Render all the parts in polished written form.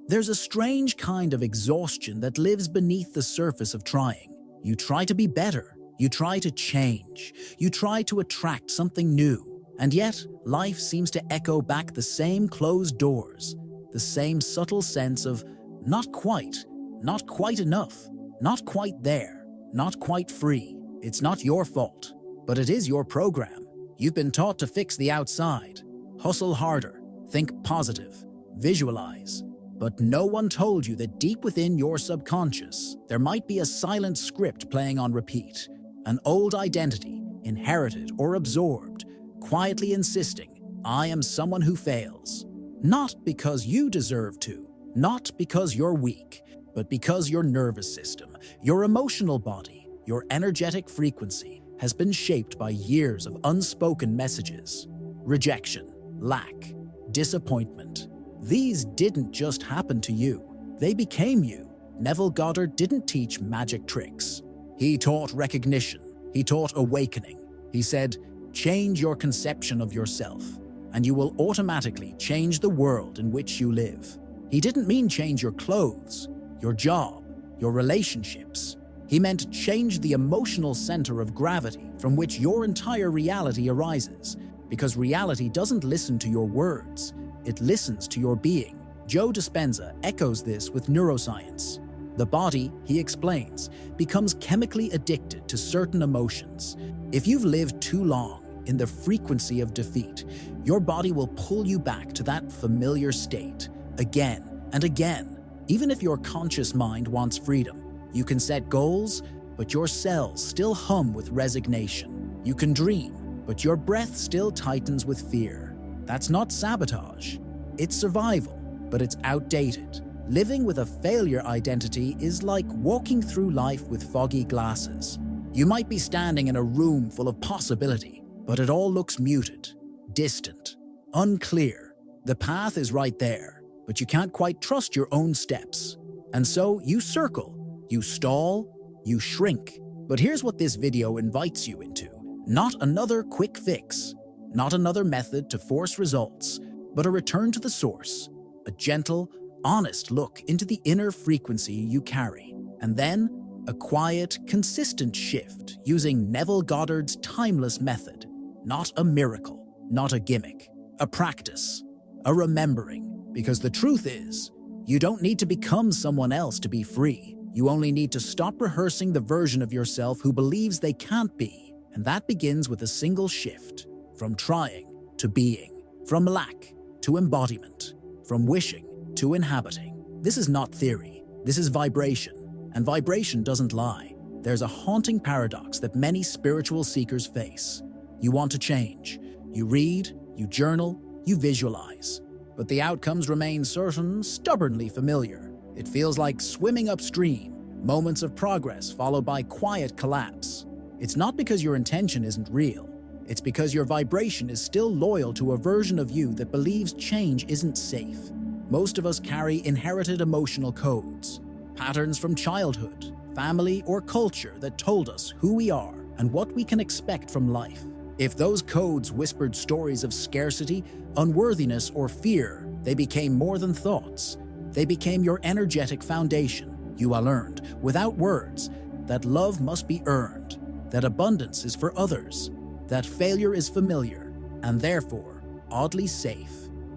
There's a strange kind of exhaustion that lives beneath the surface of trying. You try to be better, you try to change, you try to attract something new, and yet life seems to echo back the same closed doors, the same subtle sense of not quite enough, not quite there, not quite free. It's not your fault, but it is your program. You've been taught to fix the outside, hustle harder, think positive, visualize. But no one told you that deep within your subconscious, there might be a silent script playing on repeat, an old identity, inherited or absorbed, quietly insisting, I am someone who fails. Not because you deserve to, not because you're weak, but because your nervous system, your emotional body, your energetic frequency has been shaped by years of unspoken messages. Rejection, lack, disappointment. These didn't just happen to you, they became you. Neville Goddard didn't teach magic tricks. He taught recognition, he taught awakening. He said, change your conception of yourself, and you will automatically change the world in which you live. He didn't mean change your clothes, your job, your relationships. He meant change the emotional center of gravity from which your entire reality arises, because reality doesn't listen to your words. It listens to your being. Joe Dispenza echoes this with neuroscience. The body, he explains, becomes chemically addicted to certain emotions. If you've lived too long in the frequency of defeat, your body will pull you back to that familiar state again and again. Even if your conscious mind wants freedom, you can set goals, but your cells still hum with resignation. You can dream, but your breath still tightens with fear. That's not sabotage. It's survival, but it's outdated. Living with a failure identity is like walking through life with foggy glasses. You might be standing in a room full of possibility, but it all looks muted, distant, unclear. The path is right there, but you can't quite trust your own steps. And so you circle, you stall, you shrink. But here's what this video invites you into. Not another quick fix. Not another method to force results, but a return to the source, a gentle, honest look into the inner frequency you carry, and then a quiet, consistent shift using Neville Goddard's timeless method. Not a miracle, not a gimmick, a practice, a remembering, because the truth is, you don't need to become someone else to be free. You only need to stop rehearsing the version of yourself who believes they can't be, and that begins with a single shift. From trying to being, from lack to embodiment, from wishing to inhabiting. This is not theory, this is vibration, and vibration doesn't lie. There's a haunting paradox that many spiritual seekers face. You want to change, you read, you journal, you visualize, but the outcomes remain certain, stubbornly familiar. It feels like swimming upstream, moments of progress followed by quiet collapse. It's not because your intention isn't real. It's because your vibration is still loyal to a version of you that believes change isn't safe. Most of us carry inherited emotional codes, patterns from childhood, family, or culture that told us who we are and what we can expect from life. If those codes whispered stories of scarcity, unworthiness, or fear, they became more than thoughts. They became your energetic foundation. You learned, without words, that love must be earned, that abundance is for others, that failure is familiar, and therefore, oddly safe.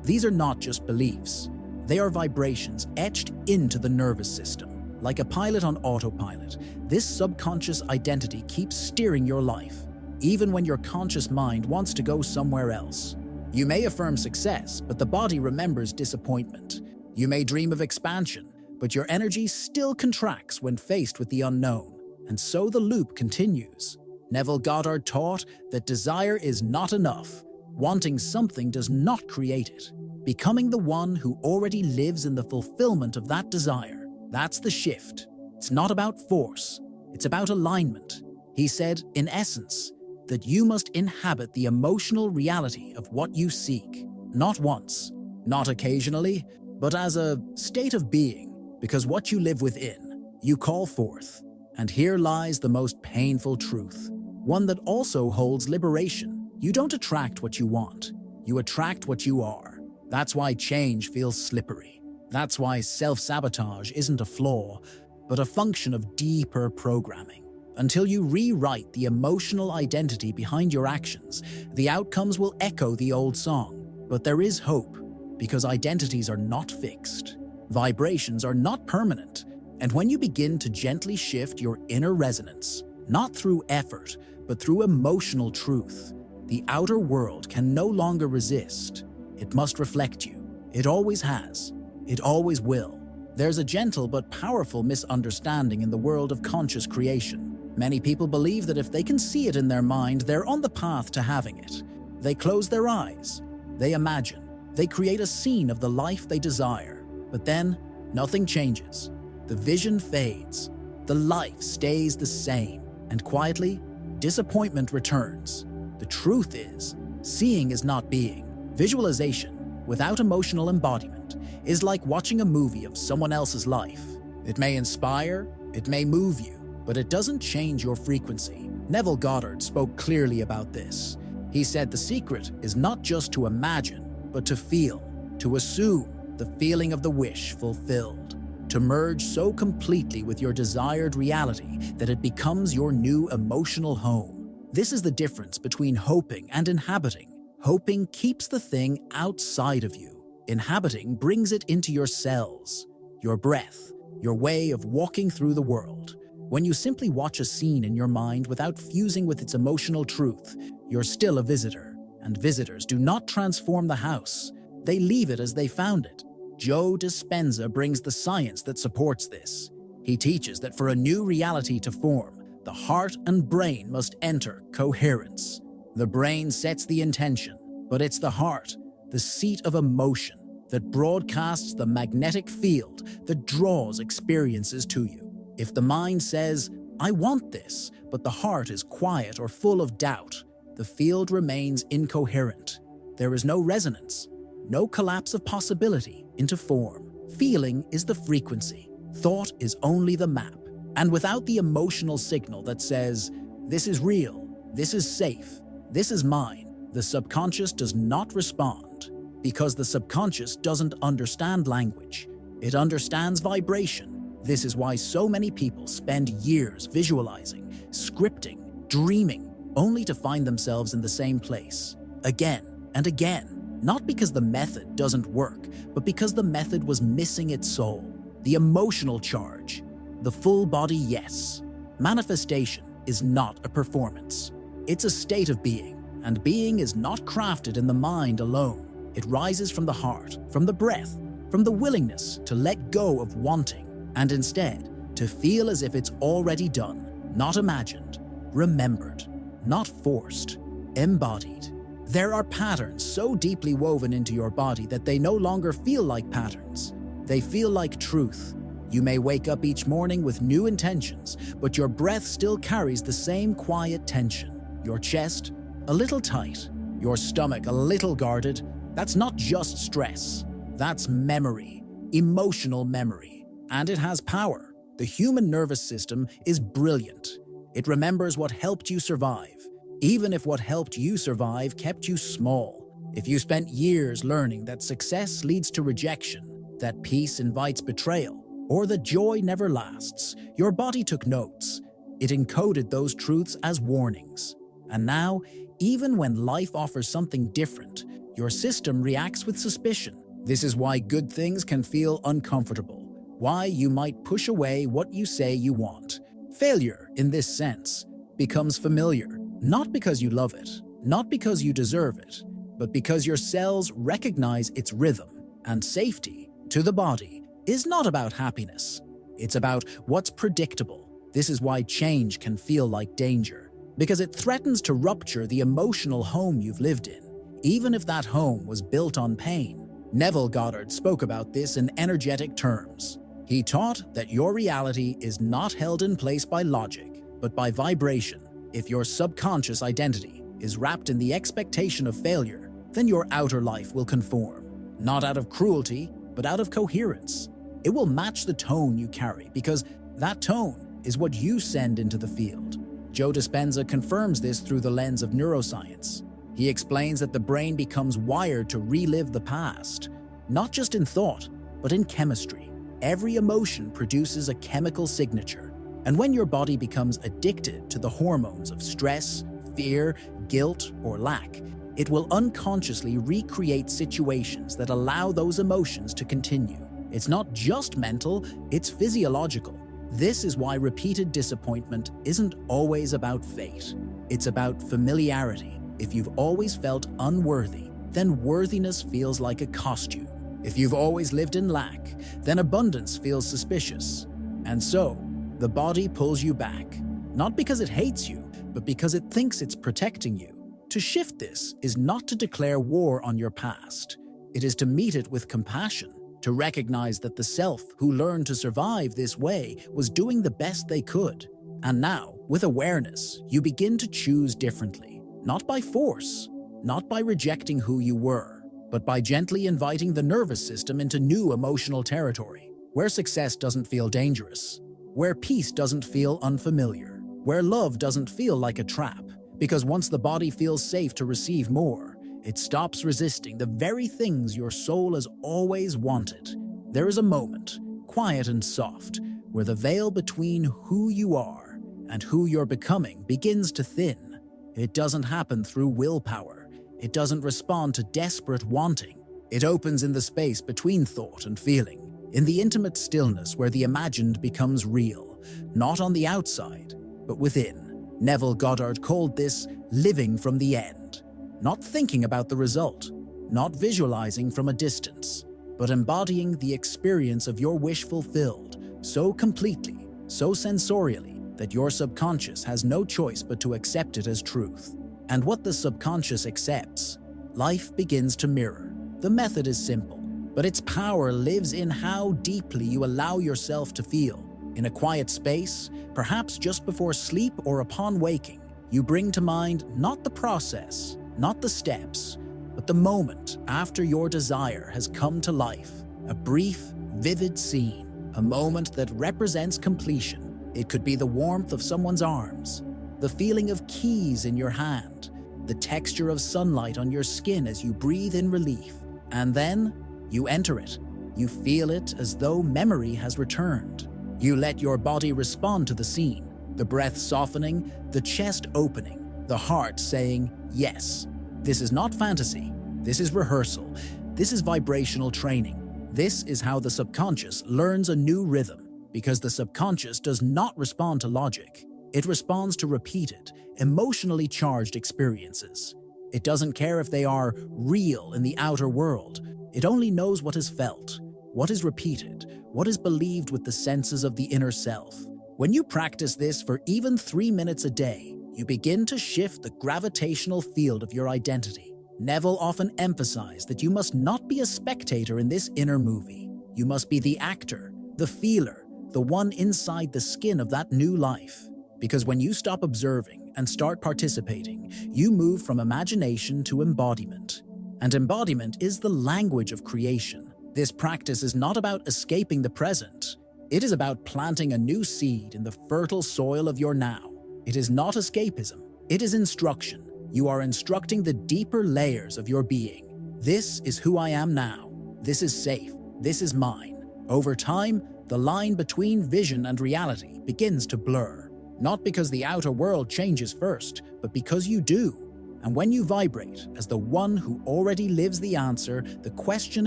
These are not just beliefs. They are vibrations etched into the nervous system. Like a pilot on autopilot, this subconscious identity keeps steering your life, even when your conscious mind wants to go somewhere else. You may affirm success, but the body remembers disappointment. You may dream of expansion, but your energy still contracts when faced with the unknown. And so the loop continues. Neville Goddard taught that desire is not enough. Wanting something does not create it. Becoming the one who already lives in the fulfillment of that desire, that's the shift. It's not about force, it's about alignment. He said, in essence, that you must inhabit the emotional reality of what you seek, not once, not occasionally, but as a state of being, because what you live within, you call forth. And here lies the most painful truth, one that also holds liberation. You don't attract what you want, you attract what you are. That's why change feels slippery. That's why self-sabotage isn't a flaw, but a function of deeper programming. Until you rewrite the emotional identity behind your actions, the outcomes will echo the old song. But there is hope, because identities are not fixed. Vibrations are not permanent. And when you begin to gently shift your inner resonance, not through effort, but through emotional truth, the outer world can no longer resist. It must reflect you. It always has. It always will. There's a gentle but powerful misunderstanding in the world of conscious creation. Many people believe that if they can see it in their mind, they're on the path to having it. They close their eyes. They imagine. They create a scene of the life they desire. But then, nothing changes. The vision fades. The life stays the same. And quietly, disappointment returns. The truth is, seeing is not being. Visualization, without emotional embodiment, is like watching a movie of someone else's life. It may inspire, it may move you, but it doesn't change your frequency. Neville Goddard spoke clearly about this. He said the secret is not just to imagine, but to feel, to assume the feeling of the wish fulfilled, to merge so completely with your desired reality that it becomes your new emotional home. This is the difference between hoping and inhabiting. Hoping keeps the thing outside of you. Inhabiting brings it into your cells, your breath, your way of walking through the world. When you simply watch a scene in your mind without fusing with its emotional truth, you're still a visitor. And visitors do not transform the house. They leave it as they found it. Joe Dispenza brings the science that supports this. He teaches that for a new reality to form, the heart and brain must enter coherence. The brain sets the intention, but it's the heart, the seat of emotion, that broadcasts the magnetic field that draws experiences to you. If the mind says, "I want this," but the heart is quiet or full of doubt, the field remains incoherent. There is no resonance, no collapse of possibility into form. Feeling is the frequency. Thought is only the map. And without the emotional signal that says, "This is real, this is safe, this is mine," the subconscious does not respond, because the subconscious doesn't understand language. It understands vibration. This is why so many people spend years visualizing, scripting, dreaming, only to find themselves in the same place, again and again. Not because the method doesn't work, but because the method was missing its soul, the emotional charge, the full body yes. Manifestation is not a performance. It's a state of being, and being is not crafted in the mind alone. It rises from the heart, from the breath, from the willingness to let go of wanting, and instead to feel as if it's already done, not imagined, remembered, not forced, embodied. There are patterns so deeply woven into your body that they no longer feel like patterns. They feel like truth. You may wake up each morning with new intentions, but your breath still carries the same quiet tension. Your chest, a little tight. Your stomach, a little guarded. That's not just stress. That's memory, emotional memory. And it has power. The human nervous system is brilliant. It remembers what helped you survive, even if what helped you survive kept you small. If you spent years learning that success leads to rejection, that peace invites betrayal, or that joy never lasts, your body took notes. It encoded those truths as warnings. And now, even when life offers something different, your system reacts with suspicion. This is why good things can feel uncomfortable. Why you might push away what you say you want. Failure, in this sense, becomes familiar, not because you love it, not because you deserve it, but because your cells recognize its rhythm. And safety, to the body, is not about happiness. It's about what's predictable. This is why change can feel like danger, because it threatens to rupture the emotional home you've lived in, even if that home was built on pain. Neville Goddard spoke about this in energetic terms. He taught that your reality is not held in place by logic, but by vibration. If your subconscious identity is wrapped in the expectation of failure, then your outer life will conform, not out of cruelty, but out of coherence. It will match the tone you carry, because that tone is what you send into the field. Joe Dispenza confirms this through the lens of neuroscience. He explains that the brain becomes wired to relive the past, not just in thought, but in chemistry. Every emotion produces a chemical signature, and when your body becomes addicted to the hormones of stress, fear, guilt, or lack, it will unconsciously recreate situations that allow those emotions to continue. It's not just mental, it's physiological. This is why repeated disappointment isn't always about fate. It's about familiarity. If you've always felt unworthy, then worthiness feels like a costume. If you've always lived in lack, then abundance feels suspicious. And so, the body pulls you back, not because it hates you, but because it thinks it's protecting you. To shift this is not to declare war on your past. It is to meet it with compassion, to recognize that the self who learned to survive this way was doing the best they could. And now, with awareness, you begin to choose differently, not by force, not by rejecting who you were, but by gently inviting the nervous system into new emotional territory, where success doesn't feel dangerous, where peace doesn't feel unfamiliar, where love doesn't feel like a trap, because once the body feels safe to receive more, it stops resisting the very things your soul has always wanted. There is a moment, quiet and soft, where the veil between who you are and who you're becoming begins to thin. It doesn't happen through willpower. It doesn't respond to desperate wanting. It opens in the space between thought and feeling, in the intimate stillness where the imagined becomes real, not on the outside, but within. Neville Goddard called this living from the end, not thinking about the result, not visualizing from a distance, but embodying the experience of your wish fulfilled so completely, so sensorially, that your subconscious has no choice but to accept it as truth. And what the subconscious accepts, life begins to mirror. The method is simple, but its power lives in how deeply you allow yourself to feel. In a quiet space, perhaps just before sleep or upon waking, you bring to mind not the process, not the steps, but the moment after your desire has come to life. A brief, vivid scene, a moment that represents completion. It could be the warmth of someone's arms, the feeling of keys in your hand, the texture of sunlight on your skin as you breathe in relief. And then, you enter it. You feel it as though memory has returned. You let your body respond to the scene, the breath softening, the chest opening, the heart saying, yes. This is not fantasy. This is rehearsal. This is vibrational training. This is how the subconscious learns a new rhythm, because the subconscious does not respond to logic. It responds to repeated, emotionally charged experiences. It doesn't care if they are real in the outer world. It only knows what is felt, what is repeated, what is believed with the senses of the inner self. When you practice this for even 3 minutes a day, you begin to shift the gravitational field of your identity. Neville often emphasized that you must not be a spectator in this inner movie. You must be the actor, the feeler, the one inside the skin of that new life. Because when you stop observing and start participating, you move from imagination to embodiment. And embodiment is the language of creation. This practice is not about escaping the present. It is about planting a new seed in the fertile soil of your now. It is not escapism. It is instruction. You are instructing the deeper layers of your being. This is who I am now. This is safe. This is mine. Over time, the line between vision and reality begins to blur. Not because the outer world changes first, but because you do. And when you vibrate as the one who already lives the answer, the question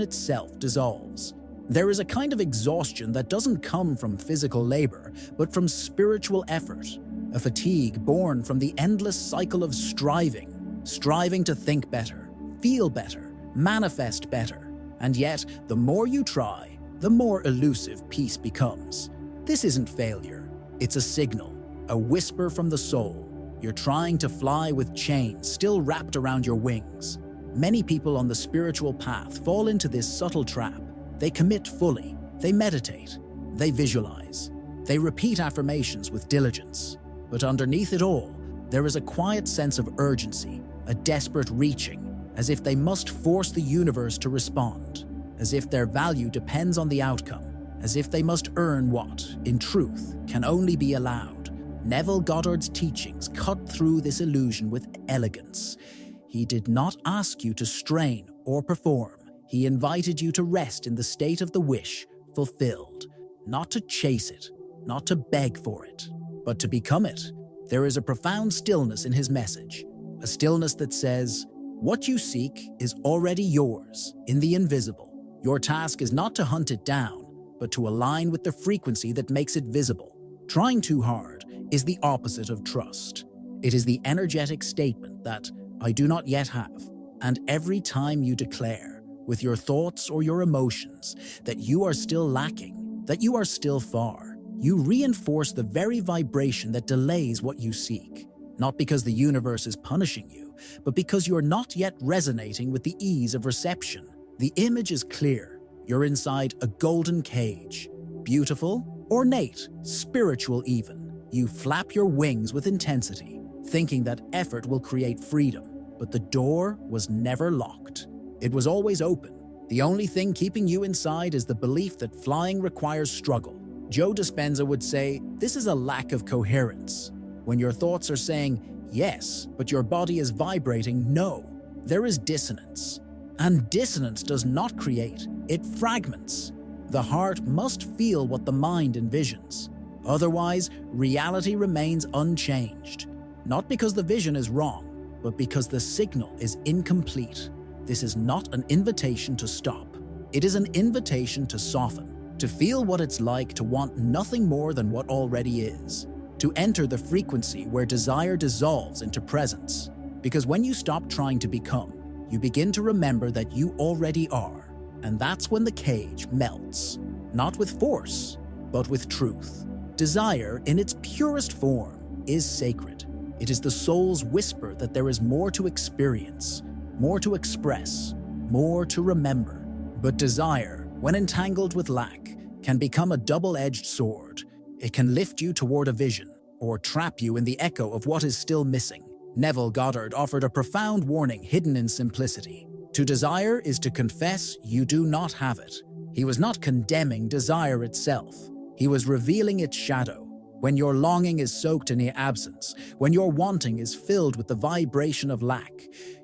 itself dissolves. There is a kind of exhaustion that doesn't come from physical labor, but from spiritual effort. A fatigue born from the endless cycle of striving to think better, feel better, manifest better. And yet, the more you try, the more elusive peace becomes. This isn't failure. It's a signal, a whisper from the soul. You're trying to fly with chains still wrapped around your wings. Many people on the spiritual path fall into this subtle trap. They commit fully, they meditate, they visualize, they repeat affirmations with diligence. But underneath it all, there is a quiet sense of urgency, a desperate reaching, as if they must force the universe to respond, as if their value depends on the outcome, as if they must earn what, in truth, can only be allowed. Neville Goddard's teachings cut through this illusion with elegance. He did not ask you to strain or perform. He invited you to rest in the state of the wish fulfilled, not to chase it, not to beg for it, but to become it. There is a profound stillness in his message, a stillness that says, what you seek is already yours, in the invisible. Your task is not to hunt it down, but to align with the frequency that makes it visible. Trying too hard is the opposite of trust. It is the energetic statement that I do not yet have. And every time you declare, with your thoughts or your emotions, that you are still lacking, that you are still far, you reinforce the very vibration that delays what you seek. Not because the universe is punishing you, but because you're not yet resonating with the ease of reception. The image is clear. You're inside a golden cage. Beautiful, ornate, spiritual even. You flap your wings with intensity, thinking that effort will create freedom. But the door was never locked. It was always open. The only thing keeping you inside is the belief that flying requires struggle. Joe Dispenza would say, this is a lack of coherence. When your thoughts are saying yes, but your body is vibrating no, there is dissonance. And dissonance does not create, it fragments. The heart must feel what the mind envisions. Otherwise, reality remains unchanged. Not because the vision is wrong, but because the signal is incomplete. This is not an invitation to stop. It is an invitation to soften, to feel what it's like to want nothing more than what already is, to enter the frequency where desire dissolves into presence. Because when you stop trying to become, you begin to remember that you already are. And that's when the cage melts, not with force, but with truth. Desire, in its purest form, is sacred. It is the soul's whisper that there is more to experience, more to express, more to remember. But desire, when entangled with lack, can become a double-edged sword. It can lift you toward a vision, or trap you in the echo of what is still missing. Neville Goddard offered a profound warning hidden in simplicity. To desire is to confess you do not have it. He was not condemning desire itself. He was revealing its shadow. When your longing is soaked in your absence, when your wanting is filled with the vibration of lack,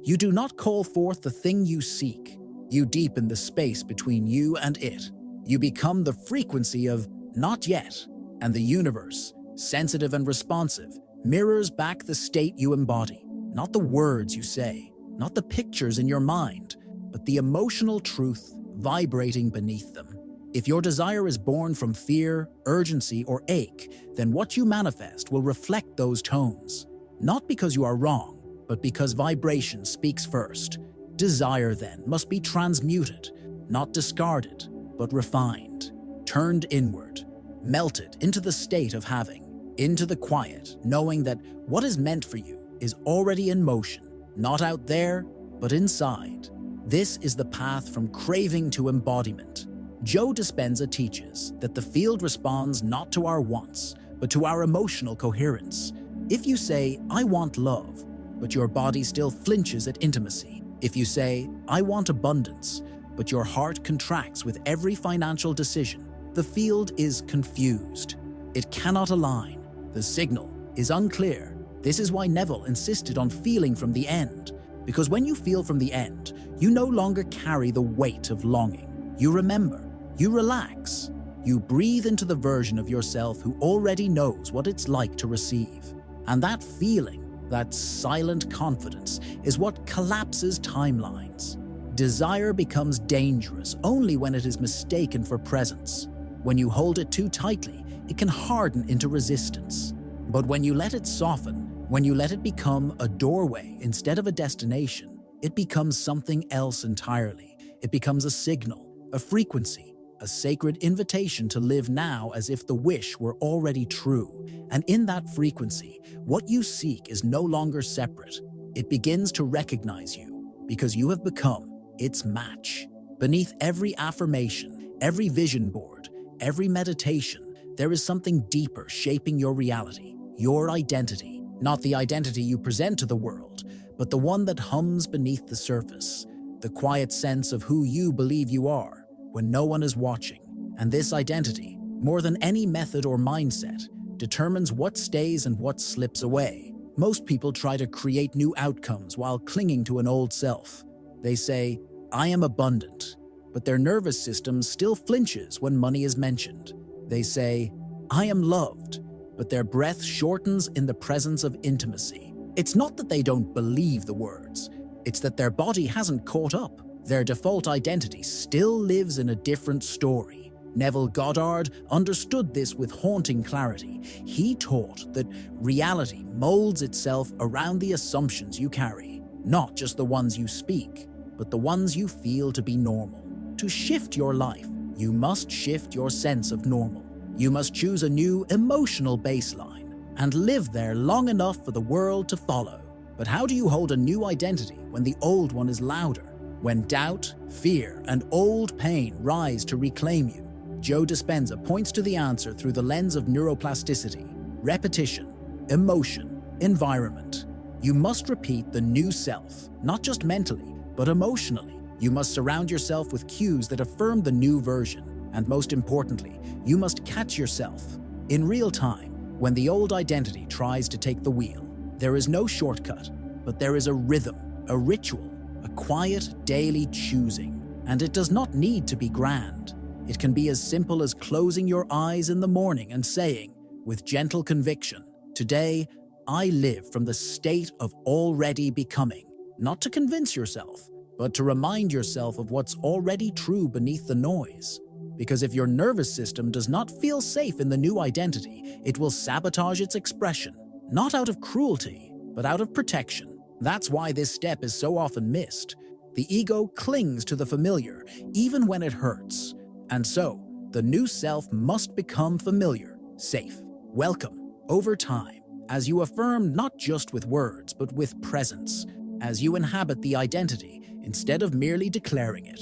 you do not call forth the thing you seek. You deepen the space between you and it. You become the frequency of not yet, and the universe, sensitive and responsive, mirrors back the state you embody. Not the words you say, not the pictures in your mind, but the emotional truth vibrating beneath them. If your desire is born from fear, urgency, or ache, then what you manifest will reflect those tones. Not because you are wrong, but because vibration speaks first. Desire, then, must be transmuted, not discarded, but refined, turned inward, melted into the state of having, into the quiet, knowing that what is meant for you is already in motion, not out there, but inside. This is the path from craving to embodiment. Joe Dispenza teaches that the field responds not to our wants, but to our emotional coherence. If you say, I want love, but your body still flinches at intimacy. If you say, I want abundance, but your heart contracts with every financial decision, the field is confused. It cannot align. The signal is unclear. This is why Neville insisted on feeling from the end, because when you feel from the end, you no longer carry the weight of longing. You remember. You relax. You breathe into the version of yourself who already knows what it's like to receive. And that feeling, that silent confidence, is what collapses timelines. Desire becomes dangerous only when it is mistaken for presence. When you hold it too tightly, it can harden into resistance. But when you let it soften, when you let it become a doorway instead of a destination, it becomes something else entirely. It becomes a signal, a frequency, a sacred invitation to live now as if the wish were already true. And in that frequency, what you seek is no longer separate. It begins to recognize you because you have become its match. Beneath every affirmation, every vision board, every meditation, there is something deeper shaping your reality, your identity. Not the identity you present to the world, but the one that hums beneath the surface, the quiet sense of who you believe you are when no one is watching. And this identity, more than any method or mindset, determines what stays and what slips away. Most people try to create new outcomes while clinging to an old self. They say, I am abundant, but their nervous system still flinches when money is mentioned. They say, I am loved, but their breath shortens in the presence of intimacy. It's not that they don't believe the words, it's that their body hasn't caught up. Their default identity still lives in a different story. Neville Goddard understood this with haunting clarity. He taught that reality molds itself around the assumptions you carry, not just the ones you speak, but the ones you feel to be normal. To shift your life, you must shift your sense of normal. You must choose a new emotional baseline and live there long enough for the world to follow. But how do you hold a new identity when the old one is louder? When doubt, fear, and old pain rise to reclaim you? Joe Dispenza points to the answer through the lens of neuroplasticity, repetition, emotion, environment. You must repeat the new self, not just mentally, but emotionally. You must surround yourself with cues that affirm the new version. And most importantly, you must catch yourself in real time when the old identity tries to take the wheel. There is no shortcut, but there is a rhythm, a ritual, a quiet daily choosing. And it does not need to be grand. It can be as simple as closing your eyes in the morning and saying, with gentle conviction, today I live from the state of already becoming. Not to convince yourself, but to remind yourself of what's already true beneath the noise. Because if your nervous system does not feel safe in the new identity, it will sabotage its expression, not out of cruelty, but out of protection. That's why this step is so often missed. The ego clings to the familiar, even when it hurts. And so, the new self must become familiar, safe, welcome, over time, as you affirm not just with words, but with presence, as you inhabit the identity instead of merely declaring it.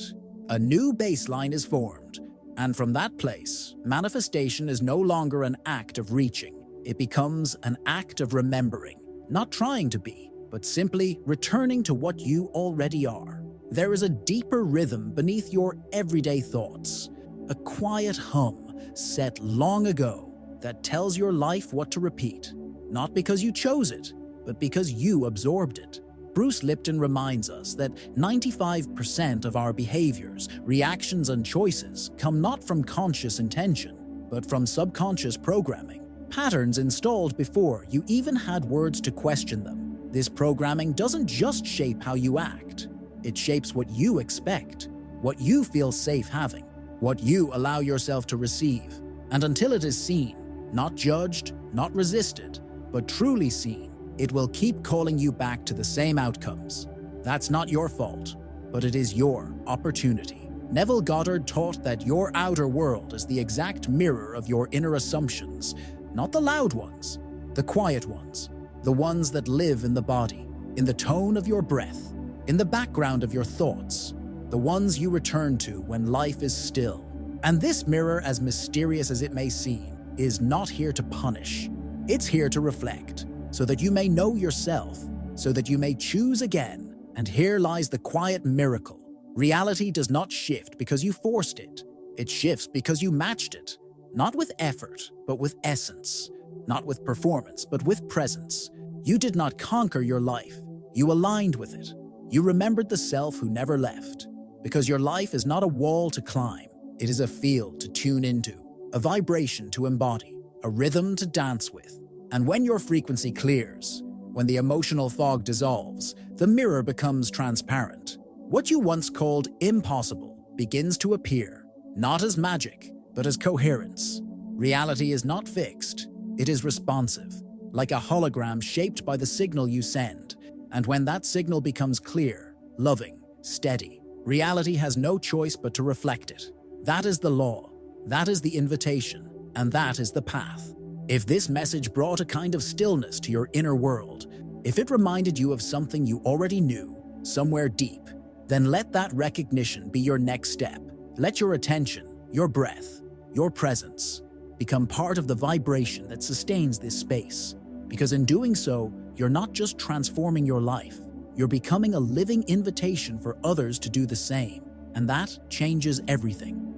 A new baseline is formed, and from that place, manifestation is no longer an act of reaching. It becomes an act of remembering, not trying to be, but simply returning to what you already are. There is a deeper rhythm beneath your everyday thoughts, a quiet hum set long ago that tells your life what to repeat, not because you chose it, but because you absorbed it. Bruce Lipton reminds us that 95% of our behaviors, reactions, and choices come not from conscious intention, but from subconscious programming, patterns installed before you even had words to question them. This programming doesn't just shape how you act, it shapes what you expect, what you feel safe having, what you allow yourself to receive. And until it is seen, not judged, not resisted, but truly seen, it will keep calling you back to the same outcomes. That's not your fault, but it is your opportunity. Neville Goddard taught that your outer world is the exact mirror of your inner assumptions, not the loud ones, the quiet ones, the ones that live in the body, in the tone of your breath, in the background of your thoughts, the ones you return to when life is still. And this mirror, as mysterious as it may seem, is not here to punish. It's here to reflect, so that you may know yourself, so that you may choose again. And here lies the quiet miracle. Reality does not shift because you forced it. It shifts because you matched it, not with effort, but with essence, not with performance, but with presence. You did not conquer your life. You aligned with it. You remembered the self who never left. Because your life is not a wall to climb. It is a field to tune into, a vibration to embody, a rhythm to dance with. And when your frequency clears, when the emotional fog dissolves, the mirror becomes transparent. What you once called impossible begins to appear, not as magic, but as coherence. Reality is not fixed, it is responsive, like a hologram shaped by the signal you send. And when that signal becomes clear, loving, steady, reality has no choice but to reflect it. That is the law, that is the invitation, and that is the path. If this message brought a kind of stillness to your inner world, if it reminded you of something you already knew, somewhere deep, then let that recognition be your next step. Let your attention, your breath, your presence become part of the vibration that sustains this space. Because in doing so, you're not just transforming your life, you're becoming a living invitation for others to do the same. And that changes everything.